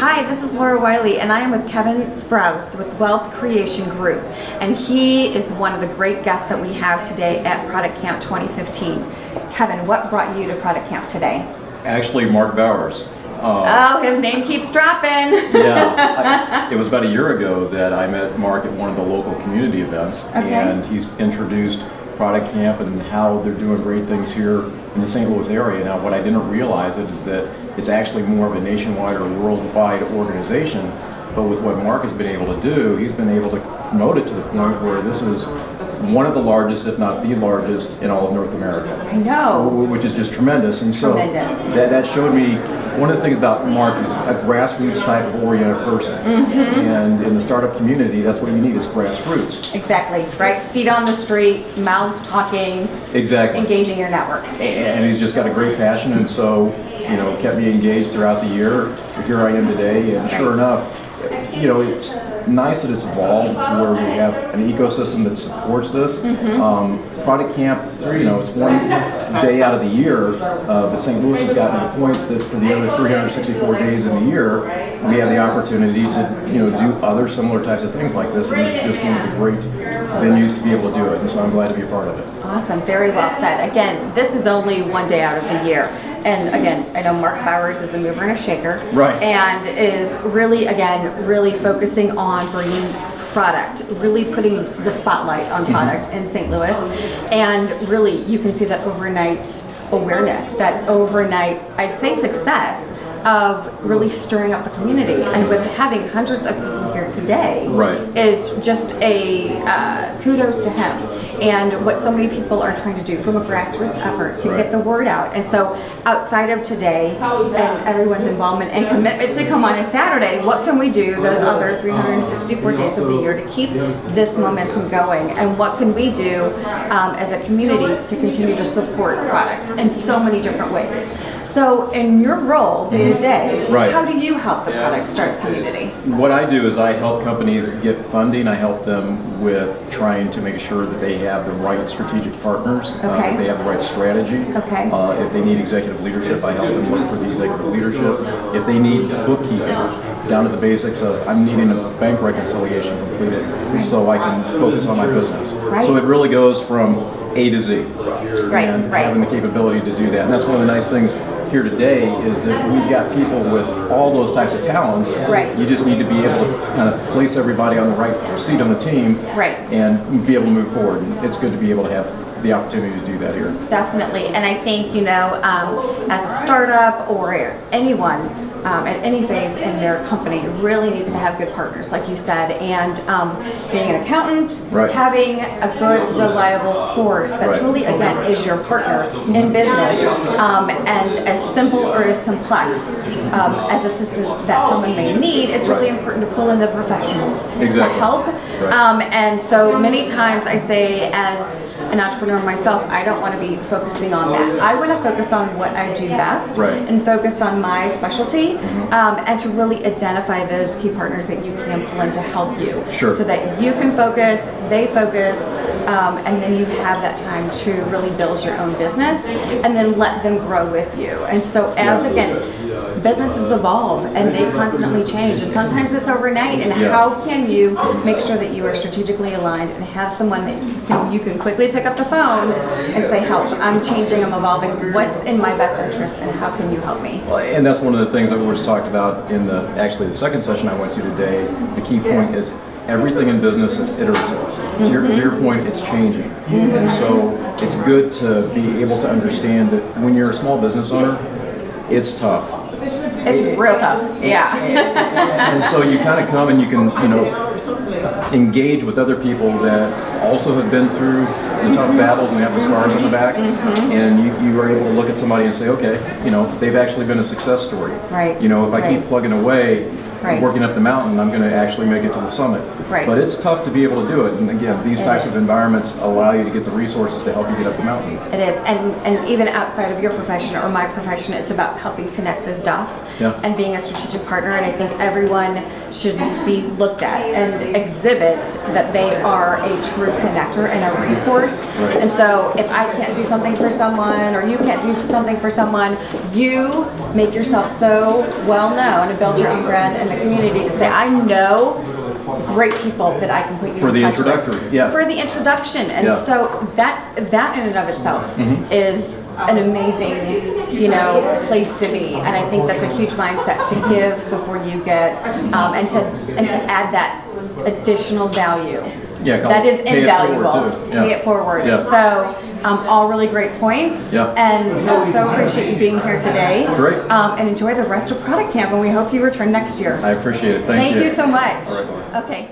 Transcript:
Hi, this is Laura Wiley, and I am with Kevin Sprouse with Wealth Creation Group, and he is one of the great guests that we have today at Product Camp 2015. Kevin, what brought you to Product Camp today? Actually, Mark Bowers. His name keeps dropping. It was about a year ago that I met Mark at one of the local community events, and he's introduced Product Camp and how they're doing great things here in the St. Louis area. Now, what I didn't realize is that it's actually more of a nationwide or worldwide organization, but with what Mark has been able to do, he's been able to promote it to the point where this is one of the largest, if not the largest, in all of North America. I know. Which is just tremendous. And so that showed me, one of the things about Mark is a grassroots type of oriented person. And in the startup community, that's what you need is grassroots. Exactly, right? Feet on the street, mouths talking, engaging your network. And he's just got a great passion, and so, you know, kept me engaged throughout the year. Here I am today, and sure enough, you know, it's nice that it's evolved to where we have an ecosystem that supports this. Product Camp, you know, it's one day out of the year, but St. Louis has gotten to the point that for the other 364 days in the year, we have the opportunity to, you know, do other similar types of things like this, and this is just one of the great venues to be able to do it, and so I'm glad to be a part of it. Awesome, very well said. Again, this is only one day out of the year. And again, I know Mark Bowers is a mover and a shaker. Right. And is really, again, really focusing on bringing product, really putting the spotlight on product in St. Louis. And really, you can see that overnight awareness, that overnight, I'd say success of really stirring up the community. And with having hundreds of people here today is just a kudos to him. And what so many people are trying to do from a grassroots effort to get the word out. And so outside of today and everyone's involvement and commitment to come on a Saturday, what can we do those other 364 days of the year to keep this momentum going? And what can we do as a community to continue to support product in so many different ways? So in your role day to day, how do you help the Product Stars community? What I do is I help companies get funding. I help them with trying to make sure that they have the right strategic partners, that they have the right strategy. If they need executive leadership, I help them look for the executive leadership. If they need bookkeeping, down to the basics of I'm needing a bank reconciliation completed so I can focus on my business. So it really goes from A to Z, and having the capability to do that. And that's one of the nice things here today is that we've got people with all those types of talents. You just need to be able to kind of place everybody on the right seat on the team and be able to move forward. And it's good to be able to have the opportunity to do that here. Definitely. And I think, you know, as a startup or anyone at any phase in their company really needs to have good partners, like you said, and being an accountant, having a good, reliable source that truly, again, is your partner in business, and as simple or as complex as assistance that someone may need, it's really important to pull in the professionals to help. And so many times I'd say as an entrepreneur myself, I don't want to be focusing on that. I want to focus on what I do best and focus on my specialty, and to really identify those key partners that you can pull in to help you so that you can focus, they focus, and then you have that time to really build your own business and then let them grow with you. And so as again, businesses evolve and they constantly change, and sometimes it's overnight, and how can you make sure that you are strategically aligned and have someone that you can quickly pick up the phone and say, help, I'm changing, I'm evolving, what's in my best interest and how can you help me? Well, and that's one of the things that was talked about in the second session I went to today. The key point is everything in business is iterative. To your point, it's changing. And so it's good to be able to understand that when you're a small business owner, it's tough. It's real tough, and so you kind of come and you can, you know, engage with other people that also have been through the tough battles and have the scars on the back, and you are able to look at somebody and say, okay, you know, they've actually been a success story. You know, if I keep plugging away, working up the mountain, I'm going to actually make it to the summit. But it's tough to be able to do it, and again, these types of environments allow you to get the resources to help you get up the mountain. It is, and even outside of your profession or my profession, it's about helping connect those dots and being a strategic partner. And I think everyone should be looked at and exhibit that they are a true connector and a resource. Right. And so if I can't do something for someone or you can't do something for someone, you make yourself so well known and build your own brand in the community to say, I know great people that I can put you For in the touch with. introductory, yeah. For the introduction. And Yeah. so that in and of itself is an amazing, place to be. And I think that's a huge mindset to give before you get, and to add that additional value. Yeah, That is pay it forward, invaluable. too. Yeah. Pay it forward. Yeah. So, all really great points. Yeah. And I so appreciate you being here today. Great. And enjoy the rest of Product Camp, and we hope you return next year. I appreciate it. Thank you. Thank you so much. All right. Okay.